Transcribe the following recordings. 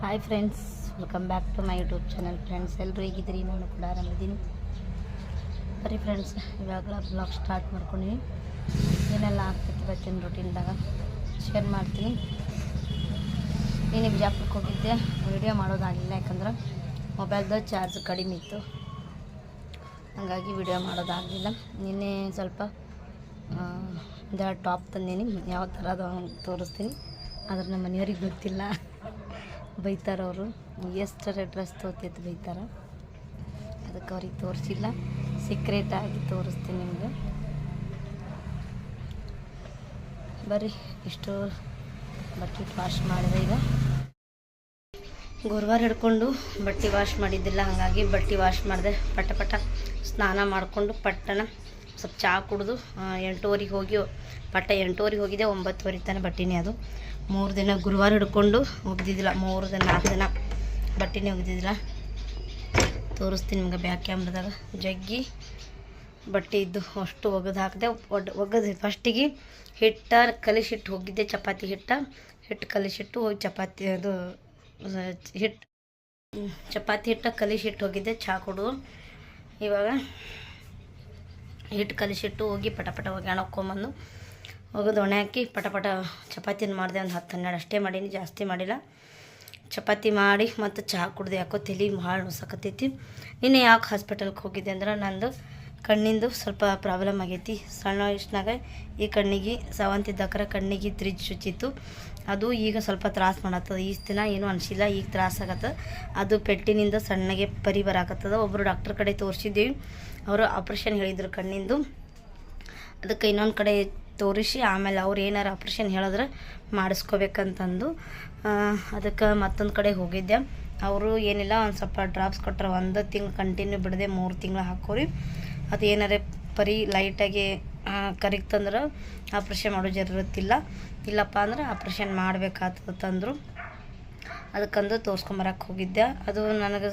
Hi friends, welcome back to my YouTube channel. Friends, ಎಲ್ಲರೂ ಹೇಗಿದ್ದೀರಿ? ನಾನು ಕೂಡ ಆರಾಮಿದ್ದೀನಿ. ಬರೀ ಫ್ರೆಂಡ್ಸ್, ಇವಾಗಲ ಬ್ಲಾಗ್ ಸ್ಟಾರ್ಟ್ ಮಾಡ್ಕೊಂಡಿನಿ. ಏನೆಲ್ಲ ಆಗ್ತೈತಿ ಇವತ್ತಿನ ರೂಟೀನ್ದಾಗ ಶೇರ್ ಮಾಡ್ತೀನಿ. ನೀನು ಬಿಜಾಪುರಕ್ಕೆ ಹೋಗಿದ್ದೆ, ವಿಡಿಯೋ ಮಾಡೋದಾಗಲಿಲ್ಲ. ಯಾಕಂದ್ರೆ ಮೊಬೈಲ್ದು ಚಾರ್ಜ್ ಕಡಿಮೆ ಇತ್ತು, ಹಾಗಾಗಿ ವಿಡಿಯೋ ಮಾಡೋದಾಗಲಿಲ್ಲ. ನಿನ್ನೆ ಸ್ವಲ್ಪ ಒಂದೆರಡು ಟಾಪ್ ತಂದೀನಿ, ಯಾವ ಥರ ಅದು ತೋರಿಸ್ತೀನಿ. ಆದ್ರೆ ನಮ್ಮ ಮನೆಯವ್ರಿಗೆ ಗೊತ್ತಿಲ್ಲ, ಬೈತಾರೆ ಅವರು. ಎಷ್ಟರ ಡ್ರೆಸ್ ತೋತೈತೆ ಬೈತಾರೆ, ಅದಕ್ಕೆ ಅವ್ರಿಗೆ ತೋರಿಸಿಲ್ಲ. ಸೀಕ್ರೆಟಾಗಿ ತೋರಿಸ್ತೀನಿ ನಿಮಗೆ. ಬರ್ರಿ, ಇಷ್ಟು ಬಟ್ಟೆ ವಾಶ್ ಮಾಡಿದೆ. ಈಗ ಗುರುವಾರ ಹಿಡ್ಕೊಂಡು ಬಟ್ಟೆ ವಾಶ್ ಮಾಡಿದ್ದಿಲ್ಲ, ಹಾಗಾಗಿ ಬಟ್ಟೆ ವಾಶ್ ಮಾಡಿದೆ. ಪಟ ಸ್ನಾನ ಮಾಡಿಕೊಂಡು ಪಟ್ಟನ ಸ್ವಲ್ಪ ಚಹಾ ಕುಡಿದು 8:00 ಹೋಗಿ ಪಟ್ಟ 8:00 ಹೋಗಿದೆ. 9:00 ತನಕ ಬಟ್ಟೆನೇ. ಅದು 3 ದಿನ ಗುರುವಾರ ಹಿಡ್ಕೊಂಡು ಒಗ್ದಿದ್ದಿಲ್ಲ. 3 ದಿನ 4 ದಿನ ಬಟ್ಟೆನೇ ಒಗ್ದಿದ್ದಿಲ್ಲ. ತೋರಿಸ್ತೀನಿ ನಿಮ್ಗೆ ಬ್ಯಾಕ್ ಕ್ಯಾಮ್ರದಾಗ. ಜಗ್ಗಿ ಬಟ್ಟೆ ಇದ್ದು ಅಷ್ಟು ಒಗೆದು ಹಾಕಿದೆ. ಒಗೆದು ಫಸ್ಟಿಗೆ ಕಲಿಸಿಟ್ಟು ಹೋಗಿದ್ದೆ. ಚಪಾತಿ ಹಿಟ್ಟು ಕಲಿಸಿಟ್ಟು ಹೋಗಿ ಚಪಾತಿ ಹಿಟ್ಟು ಕಲಿಸಿಟ್ಟು ಹೋಗಿದ್ದೆ ಚಹಾ ಕುಡಿದು. ಇವಾಗ ಹಿಟ್ಟು ಕಲಿಸಿಟ್ಟು ಹೋಗಿ ಪಟ ಒಗ್ಯಾಣ ಹಾಕ್ಕೊಂಬಂದು ಒಗೆದು ಒಣೆ ಹಾಕಿ ಪಟ ಚಪಾತಿನ ಮಾಡಿದೆ. ಒಂದು 10-12 ಅಷ್ಟೇ ಮಾಡೀನಿ, ಜಾಸ್ತಿ ಮಾಡಿಲ್ಲ. ಚಪಾತಿ ಮಾಡಿ ಮತ್ತು ಚಹಾ ಕುಡ್ದು. ಯಾಕೋ ತಲೆ ಭಾಳ ನುಸಕತ್ತೈತಿ. ನಿನ್ನೆ ಯಾಕೆ ಹಾಸ್ಪಿಟಲ್ಗೆ ಹೋಗಿದ್ದೆ ಅಂದ್ರೆ ನಂದು ಕಣ್ಣಿಂದು ಸ್ವಲ್ಪ ಪ್ರಾಬ್ಲಮ್ ಆಗೈತಿ. ಸಣ್ಣ ವಯಸ್ಸಿನಾಗ ಈ ಕಣ್ಣಿಗೆ ಸವಂತಿದ್ದಕ್ರ ಕಣ್ಣಿಗೆ ತ್ರಿಜ್ ಚುಚ್ಚಿತ್ತು. ಅದು ಈಗ ಸ್ವಲ್ಪ ತ್ರಾಸು ಮಾಡತ್ತದ. ಈ ದಿನ ಏನೂ ಅನಿಸಿಲ್ಲ, ಈಗ ತ್ರಾಸ ಆಗತ್ತದ. ಅದು ಪೆಟ್ಟಿನಿಂದ ಸಣ್ಣಗೆ ಪರಿ ಬರಾಕತ್ತದ. ಒಬ್ಬರು ಡಾಕ್ಟ್ರ್ ಕಡೆ ತೋರಿಸಿದ್ದೀವಿ, ಅವರು ಆಪ್ರೇಷನ್ ಹೇಳಿದರು ಕಣ್ಣಿಂದು. ಅದಕ್ಕೆ ಇನ್ನೊಂದು ಕಡೆ ತೋರಿಸಿ ಆಮೇಲೆ ಅವ್ರು ಏನಾರು ಆಪ್ರೇಷನ್ ಹೇಳಿದ್ರೆ ಮಾಡಿಸ್ಕೋಬೇಕಂತಂದು ಅದಕ್ಕೆ ಮತ್ತೊಂದು ಕಡೆ ಹೋಗಿದ್ದೆ. ಅವರು ಏನಿಲ್ಲ, ಒಂದು ಸ್ವಲ್ಪ ಡ್ರಾಪ್ಸ್ ಕೊಟ್ಟರೆ 1 ತಿಂಗಳು ಕಂಟಿನ್ಯೂ ಬಿಡದೆ 3 ತಿಂಗಳು ಹಾಕೋರಿ. ಅದು ಏನಾರೇ ಪರಿ ಲೈಟಾಗಿ ಕರಿಗ್ತಂದ್ರೆ ಆಪ್ರೇಷನ್ ಮಾಡೋ ಜರೂರತ್ತಿಲ್ಲ. ಇಲ್ಲಪ್ಪ ಅಂದ್ರೆ ಆಪ್ರೇಷನ್ ಮಾಡಬೇಕಾಗ್ತದಂದ್ರು. ಅದಕ್ಕಂದು ತೋರಿಸ್ಕೊಂಬರಕ್ಕೆ ಹೋಗಿದ್ದೆ. ಅದು ನನಗೆ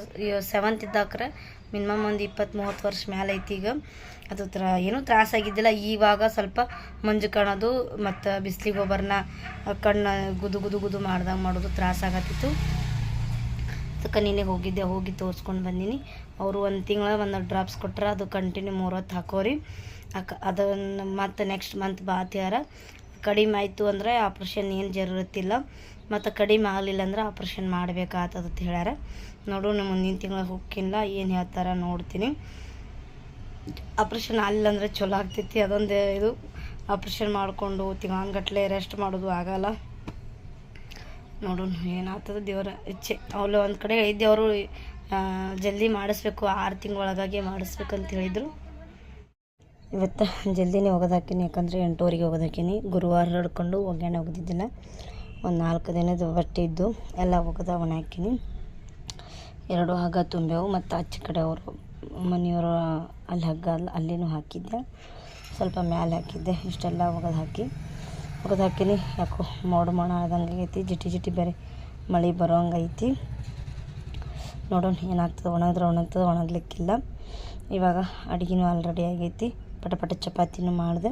7th ಇದ್ದಾಕ್ರೆ ಮಿನಿಮಮ್ ಒಂದು 20-30 ವರ್ಷ ಮೇಲೆ ಐತಿ. ಈಗ ಅದು ಏನೂ ತ್ರಾಸಾಗಿದ್ದಿಲ್ಲ. ಇವಾಗ ಸ್ವಲ್ಪ ಮಂಜು ಕಾಣೋದು ಮತ್ತು ಬಿಸಿಲಿಗೆ ಗೊಬ್ಬರನ ಕಣ್ಣು ಗುದು ಮಾಡ್ದಂಗೆ ಮಾಡೋದು ತ್ರಾಸಾಗತ್ತಿತ್ತು. ಅದಕ್ಕೆ ನೀನೇ ಹೋಗಿ ತೋರಿಸ್ಕೊಂಡು ಬಂದೀನಿ. ಅವರು 1 ತಿಂಗಳ 1 ಡ್ರಾಪ್ಸ್ ಕೊಟ್ಟರೆ ಅದು ಕಂಟಿನ್ಯೂ 3 ಹೊತ್ತು ಹಾಕೋರಿ. ಅದನ್ನು ಮತ್ತು ನೆಕ್ಸ್ಟ್ ಮಂತ್ ಬಾತಿಯಾರ ಕಡಿಮೆ ಆಯಿತು ಅಂದರೆ ಆಪ್ರೇಷನ್ ಏನು ಜರೂರತ್ತಿಲ್ಲ. ಮತ್ತು ಕಡಿಮೆ ಆಗಲಿಲ್ಲ ಅಂದ್ರೆ ಆಪ್ರೇಷನ್ ಮಾಡಬೇಕಾಗ್ತದಂತ ಹೇಳ್ಯಾರ. ನೋಡು, ಮುಂದಿನ ತಿಂಗಳು ಹೋಗಿಲ್ಲ, ಏನು ಹೇಳ್ತಾರ ನೋಡ್ತೀನಿ. ಆಪ್ರೇಷನ್ ಆಗಲಿಲ್ಲ ಅಂದರೆ ಚಲೋ ಆಗ್ತೈತಿ. ಅದೊಂದು ಇದು, ಆಪ್ರೇಷನ್ ಮಾಡಿಕೊಂಡು ತಿಂಗಳಗಟ್ಟಲೆ ರೆಸ್ಟ್ ಮಾಡೋದು ಆಗಲ್ಲ. ನೋಡೋಣ ಏನಾಗ್ತದೆ, ದೇವರ ಇಚ್ಛೆ. ಅವಳು ಒಂದು ಕಡೆ ಹೇಳಿದ್ದೆ, ಅವರು ಜಲ್ದಿ ಮಾಡಿಸ್ಬೇಕು, 6 ತಿಂಗಳೊಳಗಾಗಿ ಮಾಡಿಸ್ಬೇಕಂತ ಹೇಳಿದರು. ಇವತ್ತು ಜಲ್ದಿನೇ ಒಗೆದಾಕಿನಿ, ಯಾಕಂದರೆ 8:00 ಒಗೆದಾಕಿನಿ. ಗುರುವಾರ ಹಿಡ್ಕೊಂಡು ಒಗ್ಯಾಣೆ ಒಗೆದಿದ್ದಿಲ್ಲ. ಒಂದು 4 ದಿನದ ಬಟ್ಟೆ ಇದ್ದು ಎಲ್ಲ ಒಗೆದ ಒಣ ಹಾಕಿನಿ. 2 ಹಗ್ಗ ತುಂಬ್ಯಾವು. ಮತ್ತು ಆಚೆ ಕಡೆ ಅವರು ಮನೆಯವರು ಅಲ್ಲಿ ಹಗ್ಗ ಅಲ್ಲಿನೂ ಹಾಕಿದ್ದೆ, ಸ್ವಲ್ಪ ಮ್ಯಾಲೆ ಹಾಕಿದ್ದೆ. ಇಷ್ಟೆಲ್ಲ ಒಗೆದು ಹಾಕಿನಿ. ಯಾಕೋ ಮೋಡ ಆದಂಗೆ ಐತಿ, ಜಿಟಿ ಬೇರೆ ಮಳೆ ಬರೋಂಗೈತಿ. ನೋಡೋಣ ಏನಾಗ್ತದೆ. ಒಣಗ್ತದೆ, ಒಣಗ್ಲಿಕ್ಕಿಲ್ಲ. ಇವಾಗ ಅಡುಗೆನೂ ಆಲ್ರೆಡಿ ಆಗೈತಿ. ಪಟ ಚಪಾತಿನೂ ಮಾಡಿದೆ.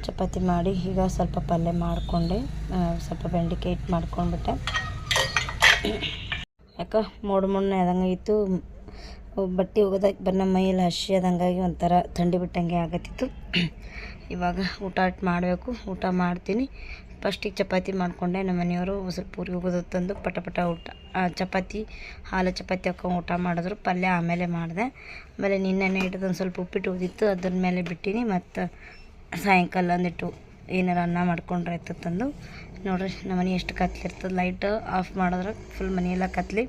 ಚಪಾತಿ ಮಾಡಿ ಈಗ ಸ್ವಲ್ಪ ಪಲ್ಯ ಮಾಡಿಕೊಂಡೆ. ಸ್ವಲ್ಪ ಬೆಂಡೆಕಾಯಿ ಇಟ್ಟು ಮಾಡ್ಕೊಂಡ್ಬಿಟ್ಟೆ. ಯಾಕೆ ಮೋಡ ಆದಂಗೆ ಇತ್ತು. ಬಟ್ಟೆ ಒಗೆದಾಕಿ ನಮ್ಮ ಮೈಯಲ್ಲಿ ಹಸಿ ಆದಂಗಾಗಿ ಒಂಥರ ಥಂಡಿ ಬಿಟ್ಟಂಗೆ ಆಗತ್ತಿತ್ತು. ಇವಾಗ ಊಟ ಮಾಡಬೇಕು. ಊಟ ಮಾಡ್ತೀನಿ. ಫಸ್ಟಿಗೆ ಚಪಾತಿ ಮಾಡಿಕೊಂಡೆ. ನಮ್ಮ ಮನೆಯವರು ಸ್ವಲ್ಪ ಊರಿಗೆ ಹೋಗೋದು ತಂದು ಪಟ ಊಟ ಚಪಾತಿ ಹಾಲು ಚಪಾತಿ ಹಾಕೊಂಡು ಊಟ ಮಾಡಿದ್ರು. ಪಲ್ಯ ಆಮೇಲೆ ಮಾಡಿದೆ. ಆಮೇಲೆ ನಿನ್ನೆ ನೈಟದೊಂದು ಸ್ವಲ್ಪ ಉಪ್ಪಿಟ್ಟು ಉದಿತ್ತು, ಅದ್ರ ಮೇಲೆ ಬಿಟ್ಟಿನಿ. ಮತ್ತು ಸಾಯಂಕಾಲ ಅಂದಿಟ್ಟು ಏನಾರು ಅನ್ನ ಮಾಡ್ಕೊಂಡ್ರೆ ಆಯ್ತು ತಂದು. ನೋಡ್ರಿ, ನಮ್ಮ ಮನೆ ಎಷ್ಟು ಕತ್ಲಿರ್ತದೆ. ಲೈಟ್ ಆಫ್ ಮಾಡಿದ್ರೆ ಫುಲ್ ಮನೆಯೆಲ್ಲ ಕತ್ಲಿ.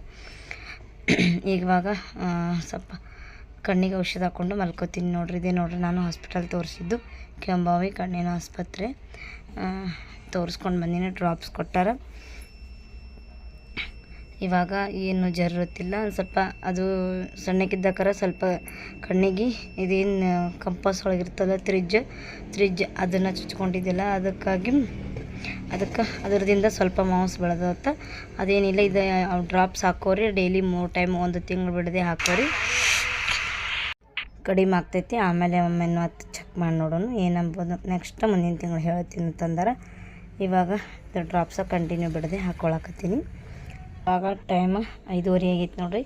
ಇವಾಗ ಸ್ವಲ್ಪ ಕಣ್ಣಿಗೆ ಔಷಧ ಹಾಕ್ಕೊಂಡು ಮಲ್ಕೋತೀನಿ. ಇದೇ ನೋಡ್ರಿ ನಾನು ಹಾಸ್ಪಿಟಲ್ ತೋರಿಸಿದ್ದು, ಕೆಂಬಾವಿ ಕಣ್ಣಿನ ಆಸ್ಪತ್ರೆ. ತೋರಿಸ್ಕೊಂಡು ಬಂದೀನಿ. ಡ್ರಾಪ್ಸ್ ಕೊಟ್ಟಾರ. ಇವಾಗ ಏನು ಜರೂರತ್ತಿಲ್ಲ. ಒಂದು ಸ್ವಲ್ಪ ಅದು ಸಣ್ಣಕ್ಕಿದ್ದಕ್ಕಾರ ಸ್ವಲ್ಪ ಕಣ್ಣಿಗೆ ಇದೇನು ಕಂಪಾಸ್ ಒಳಗಿರ್ತದೆ ತ್ರಿಜ್ ಅದನ್ನು ಚುಚ್ಕೊಂಡಿದ್ದಿಲ್ಲ. ಅದಕ್ಕೆ ಅದರದಿಂದ ಸ್ವಲ್ಪ ಮಾಂಸ ಬೆಳೆದತ್ತ. ಅದೇನಿಲ್ಲ, ಇದು ಡ್ರಾಪ್ಸ್ ಹಾಕೋರಿ. ಡೈಲಿ 3 ಟೈಮ್ 1 ತಿಂಗಳು ಬಿಡದೆ ಹಾಕೋರಿ, ಕಡಿಮೆ ಆಗ್ತೈತಿ. ಆಮೇಲೆ ಒಮ್ಮೆ ಮತ್ತು ಚೆಕ್ ಮಾಡಿ ನೋಡೋಣ ಏನಂಬೋದು. ನೆಕ್ಸ್ಟ್ ಮುಂದಿನ ತಿಂಗಳು ಹೇಳ್ತೀನಿ ಅಂತಂದಾರ. ಇವಾಗ ಡ್ರಾಪ್ಸ ಕಂಟಿನ್ಯೂ ಬಿಡದೆ ಹಾಕ್ಕೊಳಕತ್ತೀನಿ. ಆಗ ಟೈಮ್ 5:30 ಆಗೈತೆ ನೋಡಿರಿ.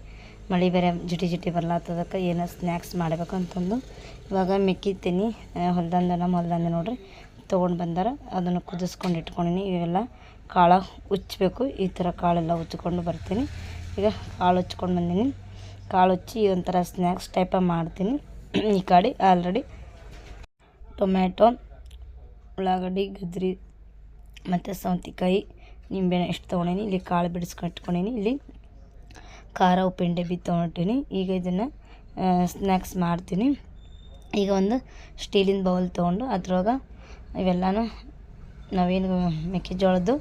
ಮಳೆ ಬೇರೆ ಜಿಟಿ ಜಿಟಿ ಬರ್ಲಾತದಕ್ಕೆ ಏನೋ ಸ್ನ್ಯಾಕ್ಸ್ ಮಾಡಬೇಕು ಅಂತಂದು ಇವಾಗ ಮೆಕ್ಕಿತೀನಿ. ನಮ್ಮ ಹೊಲ್ದಂದೆ ನೋಡಿರಿ ತೊಗೊಂಡು ಬಂದಾರ. ಅದನ್ನು ಕುದಿಸ್ಕೊಂಡು ಇಟ್ಕೊಂಡಿನಿ. ಇವೆಲ್ಲ ಕಾಳು ಉಚ್ಚಬೇಕು. ಈ ಥರ ಕಾಳೆಲ್ಲ ಉಚ್ಕೊಂಡು ಬರ್ತೀನಿ. ಈಗ ಕಾಳು ಉಚ್ಕೊಂಡು ಬಂದೀನಿ. ಕಾಳು ಉಚ್ಚಿ ಒಂಥರ ಸ್ನ್ಯಾಕ್ಸ್ ಟೈಪ ಮಾಡ್ತೀನಿ. ಈ ಕಡೆ ಆಲ್ರೆಡಿ ಟೊಮ್ಯಾಟೊ, ಉಳ್ಳಾಗಡ್ಡಿ, ಗಜ್ರಿ ಮತ್ತು ಸೌತೆಕಾಯಿ, ನಿಂಬೆಹಣ್ಣು ಎಷ್ಟು ತೊಗೊಂಡೀನಿ. ಇಲ್ಲಿ ಕಾಳು ಬಿಡಿಸ್ಕೊಂಡು ಇಟ್ಕೊಂಡೀನಿ. ಇಲ್ಲಿ ಖಾರ ಉಪ್ಪಿನ ಡಬ್ಬಿ ತೊಗೊಂಡಿನಿ. ಈಗ ಇದನ್ನು ಸ್ನ್ಯಾಕ್ಸ್ ಮಾಡ್ತೀನಿ. ಈಗ ಒಂದು ಸ್ಟೀಲಿನ ಬೌಲ್ ತೊಗೊಂಡು ಅದ್ರೊಳಗೆ ಇವೆಲ್ಲನೂ ನಾವೇನು ಮೆಕ್ಕೆಜೋಳದ್ದು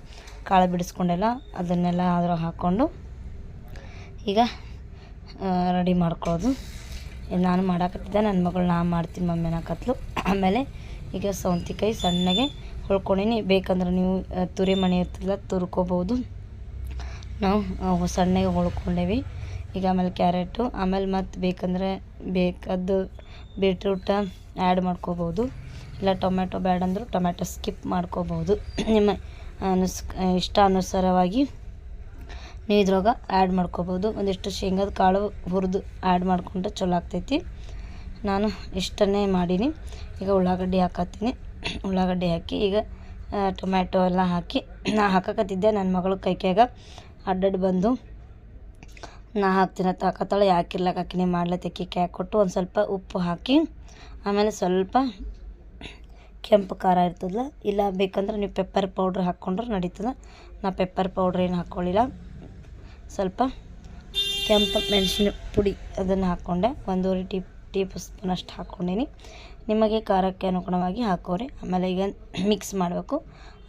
ಕಾಳು ಬಿಡಿಸ್ಕೊಂಡೆಲ್ಲ ಅದನ್ನೆಲ್ಲ ಅದ್ರೊಳಗೆ ಹಾಕ್ಕೊಂಡು ಈಗ ರೆಡಿ ಮಾಡ್ಕೊಳ್ಳೋದು. ನಾನು ಮಾಡಾಕತ್ತಿದ್ದೆ, ನನ್ನ ಮಗಳು ನಾ ಮಾಡ್ತೀನಿ ಮಮ್ಮಿ ಅನ್ನಕತ್ಲು. ಆಮೇಲೆ ಈಗ ಸೌತೆಕಾಯಿ ಸಣ್ಣಗೆ ಹುಳ್ಕೊಂಡೀನಿ. ಬೇಕಂದ್ರೆ ನೀವು ತುರಿ ಮಣಿ ಇರ್ತದಲ್ಲ ತುರ್ಕೋಬೋದು. ನಾವು ಸಣ್ಣಗೆ ಹುಳ್ಕೊಂಡೇವಿ. ಈಗ ಆಮೇಲೆ ಕ್ಯಾರೆಟು, ಆಮೇಲೆ ಮತ್ತು ಬೇಕಂದರೆ ಬೇಕಾದ್ದು ಬೀಟ್ರೂಟ ಆ್ಯಡ್ ಮಾಡ್ಕೋಬೋದು. ಇಲ್ಲ ಟೊಮೆಟೊ ಬ್ಯಾಡ ಅಂದರೂ ಟೊಮೆಟೊ ಸ್ಕಿಪ್ ಮಾಡ್ಕೋಬೋದು. ನಿಮ್ಮ ಇಷ್ಟಾನುಸಾರವಾಗಿ ನೀವು ಇದ್ರೊಳಗೆ ಆ್ಯಡ್ ಮಾಡ್ಕೋಬೋದು. ಒಂದಿಷ್ಟು ಶೇಂಗಾದ ಕಾಳು ಹುರಿದು ಆ್ಯಡ್ ಮಾಡಿಕೊಂಡ್ರೆ ಚಲೋ ಆಗ್ತೈತಿ. ನಾನು ಇಷ್ಟನ್ನೇ ಮಾಡೀನಿ. ಈಗ ಉಳ್ಳಾಗಡ್ಡಿ ಹಾಕತ್ತೀನಿ. ಉಳ್ಳಾಗಡ್ಡಿ ಹಾಕಿ ಈಗ ಟೊಮ್ಯಾಟೊ ಎಲ್ಲ ಹಾಕಿ ನಾ ಹಾಕಕತ್ತಿದ್ದೆ. ನನ್ನ ಮಗಳು ಕೈಯಾಗ ಅಡ್ಡಾಡಿ ಬಂದು ನಾ ಹಾಕ್ತೀನಂತ ಹಾಕತ್ತಾಳೆ. ಯಾಕಿರ್ಲಾಕ ಹಾಕಿನಿ ಮಾಡ್ಲತ್ತಕ್ಕಿ ಕ್ಯಾಕ್ ಕೊಟ್ಟು ಒಂದು ಸ್ವಲ್ಪ ಉಪ್ಪು ಹಾಕಿ ಆಮೇಲೆ ಸ್ವಲ್ಪ ಕೆಂಪು ಖಾರ ಇರ್ತದಲ್ಲ, ಇಲ್ಲ ಬೇಕಂದ್ರೆ ನೀವು ಪೆಪ್ಪರ್ ಪೌಡ್ರ್ ಹಾಕ್ಕೊಂಡ್ರೆ ನಡೀತದೆ. ನಾ ಪೆಪ್ಪರ್ ಪೌಡ್ರ್ ಏನು ಹಾಕ್ಕೊಳ್ಳಿಲ್ಲ. ಸ್ವಲ್ಪ ಕೆಂಪು ಮೆಣಸಿನ ಪುಡಿ ಅದನ್ನು ಹಾಕ್ಕೊಂಡೆ. 1.5 ಟೀ ಸ್ಪೂನ್ ಅಷ್ಟು ಹಾಕ್ಕೊಂಡೀನಿ. ನಿಮಗೆ ಖಾರಕ್ಕೆ ಅನುಗುಣವಾಗಿ ಹಾಕೋರಿ. ಆಮೇಲೆ ಈಗ ಮಿಕ್ಸ್ ಮಾಡಬೇಕು.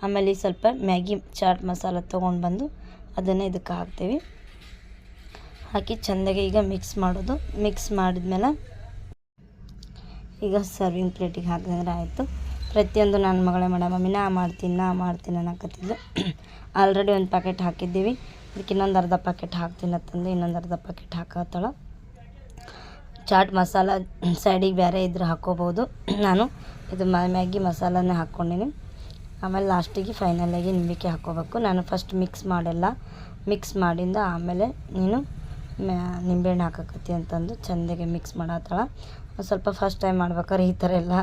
ಆಮೇಲೆ ಸ್ವಲ್ಪ ಮ್ಯಾಗಿ ಚಾಟ್ ಮಸಾಲ ತೊಗೊಂಡು ಬಂದು ಅದನ್ನು ಇದಕ್ಕೆ ಹಾಕ್ತೀವಿ. ಹಾಕಿ ಚೆಂದಾಗಿ ಈಗ ಮಿಕ್ಸ್ ಮಾಡೋದು. ಮಿಕ್ಸ್ ಮಾಡಿದ್ಮೇಲೆ ಈಗ ಸರ್ವಿಂಗ್ ಪ್ಲೇಟಿಗೆ ಹಾಕಿದ್ರೆ ಆಯಿತು. ಪ್ರತಿಯೊಂದು ನನ್ನ ಮಗಳೇ ಮಮ್ಮಿ ನಾ ಮಾಡ್ತೀನಿ ಅನ್ನಕತ್ತಿದ್ಲು. ಆಲ್ರೆಡಿ ಒಂದು ಪ್ಯಾಕೆಟ್ ಹಾಕಿದ್ದೀವಿ. ಅದಕ್ಕೆ ಇನ್ನೊಂದು ಅರ್ಧ ಪ್ಯಾಕೆಟ್ ಹಾಕ್ತೀನಿ ಅಂತಂದು ಇನ್ನೊಂದು ಅರ್ಧ ಪ್ಯಾಕೆಟ್ ಹಾಕತ್ತಾಳ. ಚಾಟ್ ಮಸಾಲ ಸೈಡಿಗೆ ಬೇರೆ ಇದ್ರೆ ಹಾಕ್ಕೋಬೋದು. ನಾನು ಇದು ಮ್ಯಾಗಿ ಮಸಾಲನೇ ಹಾಕ್ಕೊಂಡೀನಿ. ಆಮೇಲೆ ಲಾಸ್ಟಿಗೆ ಫೈನಲಾಗಿ ನಿಂಬೆಕಾಯಿ ಹಾಕ್ಕೋಬೇಕು. ನಾನು ಫಸ್ಟ್ ಮಿಕ್ಸ್ ಮಾಡಿಂದ ಆಮೇಲೆ ನೀನು ನಿಂಬೆಹಣ್ಣು ಹಾಕಕತ್ತಿ ಅಂತಂದು ಚೆಂದಾಗೆ ಮಿಕ್ಸ್ ಮಾಡತ್ತಾಳ. ಸ್ವಲ್ಪ ಫಸ್ಟ್ ಟೈಮ್ ಮಾಡ್ಬೇಕಾದ್ರೆ ಈ ಥರ ಎಲ್ಲ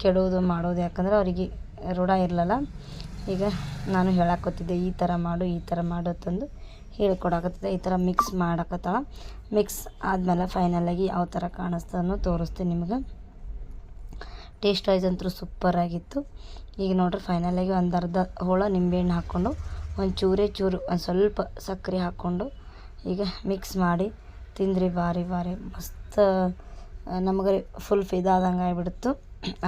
ಕೆಡೋದು ಮಾಡೋದು, ಯಾಕಂದ್ರೆ ಅವರಿಗೆ ರೂಢ ಇರಲಿಲ್ಲ. ಈಗ ನಾನು ಹೇಳಾಕತ್ತಿದ್ದೆ ಈ ಥರ ಮಾಡು ಅಂತಂದು ಹೇಳ್ಕೊಡಕತ್ತಿದ್ದೆ. ಈ ಥರ ಮಿಕ್ಸ್ ಮಾಡಕತ್ತಾಳ. ಮಿಕ್ಸ್ ಆದಮೇಲೆ ಫೈನಲಾಗಿ ಯಾವ ಥರ ಕಾಣಿಸ್ತದನ್ನು ತೋರಿಸ್ತೀನಿ ನಿಮ್ಗೆ. ಟೇಸ್ಟ್ ವೈಸ್ ಅಂತೂ ಸೂಪರಾಗಿತ್ತು. ಈಗ ನೋಡ್ರಿ ಫೈನಲಾಗಿ ಒಂದು ಅರ್ಧ ಹೋಳ ನಿಂಬೆಹಣ್ಣು ಹಾಕ್ಕೊಂಡು ಚೂರು ಒಂದು ಸ್ವಲ್ಪ ಸಕ್ಕರೆ ಹಾಕ್ಕೊಂಡು ಈಗ ಮಿಕ್ಸ್ ಮಾಡಿ ತಿಂದ್ರಿ. ಭಾರಿ ಮಸ್ತ್ ನಮಗೆ ಫುಲ್ ಫಿದಾದಂಗೆ ಆಗಿಬಿಡ್ತು.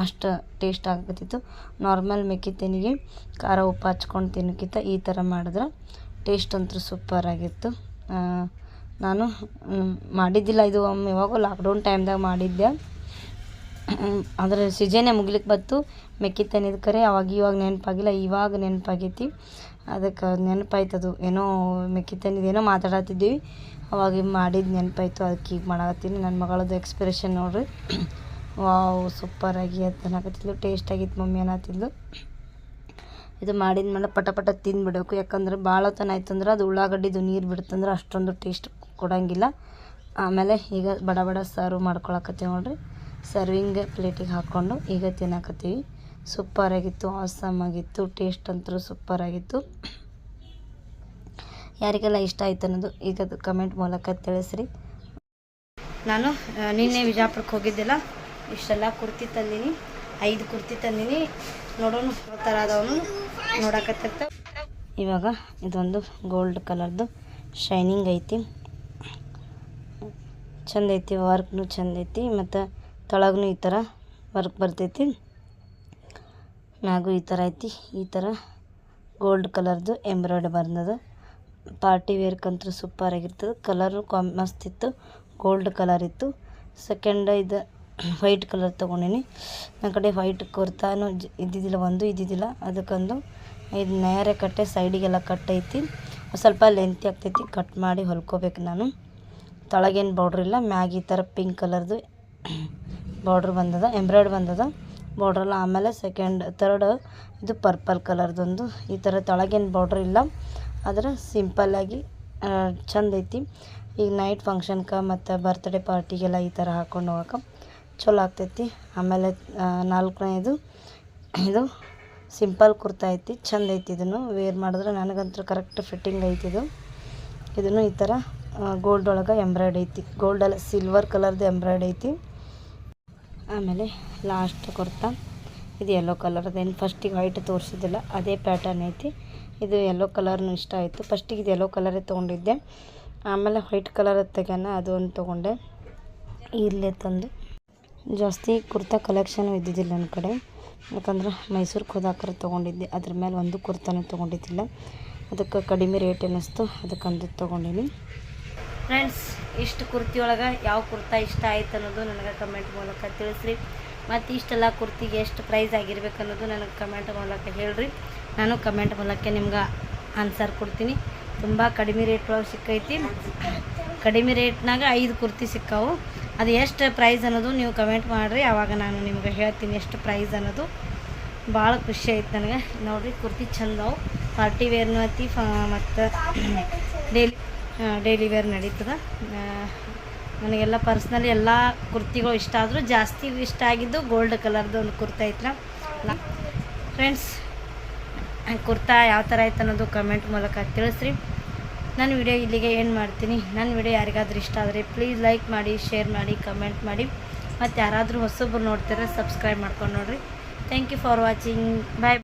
ಅಷ್ಟು ಟೇಸ್ಟ್ ಆಗತ್ತಿತ್ತು. ನಾರ್ಮಲ್ ಮೆಕ್ಕಿತೆನಿಗೆ ಖಾರ ಉಪ್ಪು ಹಚ್ಕೊಂಡು ತಿನ್ನೋಕ್ಕಿಂತ ಈ ಥರ ಮಾಡಿದ್ರೆ ಟೇಸ್ಟ್ ಅಂತೂ ಸೂಪರಾಗಿತ್ತು. ನಾನು ಮಾಡಿದ್ದಿಲ್ಲ ಇದು ಯಾವಾಗೋ ಲಾಕ್ಡೌನ್ ಟೈಮ್ದಾಗ ಮಾಡಿದ್ದೆ. ಅದರ ಸೀಸನೇ ಮುಗಿಲಿಕ್ಕೆ ಬಂತು. ಮೆಕ್ಕಿತೆನಿದ ಕರೆ ಇವಾಗ ನೆನಪಾಗಿಲ್ಲ, ಇವಾಗ ನೆನಪಾಗೈತಿ. ಅದಕ್ಕೆ ನೆನಪಾಯ್ತದು. ಏನೋ ಮೆಕ್ಕಿತೆನಿದೇನೋ ಮಾತಾಡತ್ತಿದ್ದೀವಿ, ಅವಾಗ ಮಾಡಿದ್ದು ನೆನಪಾಯ್ತು. ಅದಕ್ಕೆ ಈಗ ಮಾಡಾಕತ್ತೀನಿ. ನನ್ನ ಮಗಳದ್ದು ಎಕ್ಸ್ಪ್ರೆಷನ್ ನೋಡ್ರಿ, ವಾವ್ ಸೂಪರಾಗಿ ಅಂತ ಅನ್ನಕತ್ತಿದ್ಲು. ಟೇಸ್ಟ್ ಆಗಿತ್ತು ಮಮ್ಮಿ ಅನ್ನತ್ತಿದ್ಲು. ಇದು ಮಾಡಿದ್ಮೇಲೆ ಪಟ ತಿಂದ್ಬಿಡಬೇಕು. ಯಾಕಂದ್ರೆ ಭಾಳ ಹೊತ್ತನ ಆಯ್ತಂದ್ರೆ ಅದು ಉಳ್ಳಾಗಡ್ಡಿದು ನೀರು ಬಿಡ್ತಂದ್ರೆ ಅಷ್ಟೊಂದು ಟೇಸ್ಟ್ ಕೊಡೋಂಗಿಲ್ಲ. ಆಮೇಲೆ ಈಗ ಬಡ ಸರ್ವ್ ಮಾಡ್ಕೊಳಕತ್ತೀವಿ ನೋಡ್ರಿ. ಸರ್ವಿಂಗ್ ಪ್ಲೇಟಿಗೆ ಹಾಕ್ಕೊಂಡು ಈಗ ತಿನ್ನಕತ್ತೀವಿ. ಸೂಪರಾಗಿತ್ತು, ಆಸಮ್ ಆಗಿತ್ತು. ಟೇಸ್ಟ್ ಅಂತೂ ಸೂಪರಾಗಿತ್ತು. ಯಾರಿಗೆಲ್ಲ ಇಷ್ಟ ಆಯ್ತು ಅನ್ನೋದು ಈಗ ಅದು ಕಮೆಂಟ್ ಮೂಲಕ ತಿಳಿಸ್ರಿ. ನಾನು ನಿನ್ನೆ ವಿಜಯಪುರಕ್ಕೆ ಹೋಗಿದ್ದಿಲ್ಲ, ಇಷ್ಟೆಲ್ಲ ಕುರ್ತಿ ತಂದೀನಿ. 5 ಕುರ್ತಿ ತಂದೀನಿ. ನೋಡೋಣ ಯಾವ ಥರ ಅದಾವನು ನೋಡಕತ್ತಿರ್ತ. ಇವಾಗ ಇದೊಂದು ಗೋಲ್ಡ್ ಕಲರ್ದು ಶೈನಿಂಗ್ ಐತಿ, ಚಂದ ಐತಿ. ವರ್ಕ್ನು ಚಂದ ಐತಿ. ಮತ್ತು ತೊಳಗೂ ಈ ಥರ ವರ್ಕ್ ಬರ್ತೈತಿ. ಮ್ಯಾಗೂ ಈ ಥರ ಐತಿ. ಈ ಥರ ಗೋಲ್ಡ್ ಕಲರ್ದು ಎಂಬ್ರಾಯ್ಡ್ರಿ ಬಂದದ. ಪಾರ್ಟಿ ವೇರ್ಕಂತೂ ಸೂಪರಾಗಿರ್ತದೆ. ಕಲರು ಮಸ್ತ್ ಇತ್ತು. ಗೋಲ್ಡ್ ಕಲರ್ ಇತ್ತು. ಸೆಕೆಂಡ್ ಇದು ವೈಟ್ ಕಲರ್ ತೊಗೊಂಡಿನಿ. ನನ್ನ ಕಡೆ ವೈಟ್ ಕುರ್ತಾನು ಇದ್ದಿದ್ದಿಲ್ಲ. ಅದಕ್ಕೊಂದು ಇದು ನೇರ ಕಟ್ಟೆ ಸೈಡಿಗೆಲ್ಲ ಕಟ್ ಐತಿ. ಸ್ವಲ್ಪ ಲೆಂತಿ ಆಗ್ತೈತಿ. ಕಟ್ ಮಾಡಿ ಹೊಲ್ಕೋಬೇಕು ನಾನು. ತೊಳಗೇನು ಬಾರ್ಡ್ರ್ ಇಲ್ಲ. ಮ್ಯಾಗ ಈ ಥರ ಪಿಂಕ್ ಕಲರ್ದು ಬಾರ್ಡ್ರ್ ಬಂದದ, ಎಂಬ್ರಾಯ್ಡ್ರಿ ಬಂದದ ಬಾರ್ಡ್ರಲ್ಲ. ಆಮೇಲೆ ಥರ್ಡ್ ಇದು ಪರ್ಪಲ್ ಕಲರ್ದೊಂದು ಈ ಥರ ತೊಳಗೇನು ಬಾರ್ಡ್ರ್ ಇಲ್ಲ. ಆದರೆ ಸಿಂಪಲ್ಲಾಗಿ ಚಂದ ಐತಿ. ಈಗ ನೈಟ್ ಫಂಕ್ಷನ್ಗೆ ಮತ್ತು ಬರ್ತ್ಡೇ ಪಾರ್ಟಿಗೆಲ್ಲ ಈ ಥರ ಹಾಕ್ಕೊಂಡು ಹೋಗೋಕೆ ಚಲೋ ಆಗ್ತೈತಿ. ಆಮೇಲೆ 4ನೇದು ಇದು ಸಿಂಪಲ್ ಕುರ್ತಾ ಐತಿ, ಚಂದ ಐತಿ. ಇದನ್ನು ವೇರ್ ಮಾಡಿದ್ರೆ ನನಗಂತೂ ಕರೆಕ್ಟ್ ಫಿಟ್ಟಿಂಗ್ ಐತಿ. ಇದನ್ನು ಈ ಥರ ಗೋಲ್ಡ್ ಒಳಗೆ ಎಂಬ್ರಾಯ್ಡ್ ಐತಿ, ಗೋಲ್ಡಲ್ಲ ಸಿಲ್ವರ್ ಕಲರ್ದು ಎಂಬ್ರಾಯ್ಡ್ ಐತಿ. ಆಮೇಲೆ ಲಾಸ್ಟ್ ಕುರ್ತಾ ಇದು ಯೆಲ್ಲೋ ಕಲರ್ದೇನು ಫಸ್ಟಿಗೆ ವೈಟ್ ತೋರಿಸಿದ್ದಿಲ್ಲ ಅದೇ ಪ್ಯಾಟರ್ನ್ ಐತಿ. ಇದು ಯೆಲ್ಲೋ ಕಲರ್ನು ಇಷ್ಟ ಆಯಿತು. ಫಸ್ಟಿಗೆ ಇದು ಯೆಲ್ಲೋ ಕಲರೇ ತೊಗೊಂಡಿದ್ದೆ, ಆಮೇಲೆ ವೈಟ್ ಕಲರ್ ತೆಗೆನ ಅದು ಒಂದು ತೊಗೊಂಡೆ. ಇಲ್ಲೇ ತಂದು ಜಾಸ್ತಿ ಕುರ್ತಾ ಕಲೆಕ್ಷನು ಇದ್ದಿದ್ದಿಲ್ಲ ನನ್ನ ಕಡೆ, ಯಾಕಂದ್ರೆ ಮೈಸೂರಿಗೆ ಹೋದಾಕರೆ ತೊಗೊಂಡಿದ್ದೆ. ಅದ್ರ ಮೇಲೆ ಒಂದು ಕುರ್ತಾನೂ ತೊಗೊಂಡಿದ್ದಿಲ್ಲ, ಅದಕ್ಕೆ ಕಡಿಮೆ ರೇಟ್ ಅನ್ನಿಸ್ತು, ಅದಕ್ಕಂದು ತೊಗೊಂಡಿನಿ. ಫ್ರೆಂಡ್ಸ್, ಇಷ್ಟು ಕುರ್ತಿ ಒಳಗೆ ಯಾವ ಕುರ್ತಾ ಇಷ್ಟ ಆಯ್ತು ಅನ್ನೋದು ನನಗೆ ಕಮೆಂಟ್ ಮೂಲಕ ತಿಳಿಸ್ರಿ. ಮತ್ತು ಇಷ್ಟೆಲ್ಲ ಕುರ್ತಿಗೆ ಎಷ್ಟು ಪ್ರೈಸ್ ಆಗಿರ್ಬೇಕು ಅನ್ನೋದು ನನಗೆ ಕಮೆಂಟ್ ಮೂಲಕ ಹೇಳ್ರಿ. ನಾನು ಕಮೆಂಟ್ ಮೂಲಕ ನಿಮ್ಗೆ ಆನ್ಸರ್ ಕೊಡ್ತೀನಿ. ತುಂಬ ಕಡಿಮೆ ರೇಟ್ ಒಳಗೆ ಸಿಕ್ಕೈತಿ. ಕಡಿಮೆ ರೇಟ್ನಾಗ 5 ಕುರ್ತಿ ಸಿಕ್ಕಾವು. ಅದು ಎಷ್ಟು ಪ್ರೈಸ್ ಅನ್ನೋದು ನೀವು ಕಮೆಂಟ್ ಮಾಡಿರಿ, ಆವಾಗ ನಾನು ನಿಮ್ಗೆ ಹೇಳ್ತೀನಿ ಎಷ್ಟು ಪ್ರೈಸ್ ಅನ್ನೋದು. ಭಾಳ ಖುಷಿ ಆಯ್ತು ನನಗೆ. ನೋಡಿರಿ ಕುರ್ತಿ ಚಂದವು, ಪಾರ್ಟಿ ವೇರ್ನೂ ಐತಿ ಮತ್ತು ಡೈಲಿ ವೇರ್ ನಡೀತದೆ. ನನಗೆಲ್ಲ ಪರ್ಸ್ನಲಿ ಎಲ್ಲ ಕುರ್ತಿಗಳು ಇಷ್ಟ ಆದರೂ ಜಾಸ್ತಿ ಇಷ್ಟ ಆಗಿದ್ದು ಗೋಲ್ಡ್ ಕಲರ್ದು ಒಂದು ಕುರ್ತಾ ಐತಲ್ಲ. ಫ್ರೆಂಡ್ಸ್, ಕುರ್ತಾ ಯಾವ ಥರ ಆಯ್ತು ಅನ್ನೋದು ಕಮೆಂಟ್ ಮೂಲಕ ತಿಳಿಸ್ರಿ. ನನ್ನ ವಿಡಿಯೋ ಇಲ್ಲಿಗೆ ಏನು ಮಾಡ್ತೀನಿ. ನನ್ನ ವಿಡಿಯೋ ಯಾರಿಗಾದ್ರೂ ಇಷ್ಟ ಆದರೆ ಪ್ಲೀಸ್ ಲೈಕ್ ಮಾಡಿ, ಶೇರ್ ಮಾಡಿ, ಕಮೆಂಟ್ ಮಾಡಿ. ಮತ್ತು ಯಾರಾದರೂ ಹೊಸಬ್ರು ನೋಡ್ತಾರೆ ಸಬ್ಸ್ಕ್ರೈಬ್ ಮಾಡ್ಕೊಂಡು ನೋಡಿರಿ. Thank you for watching. Bye.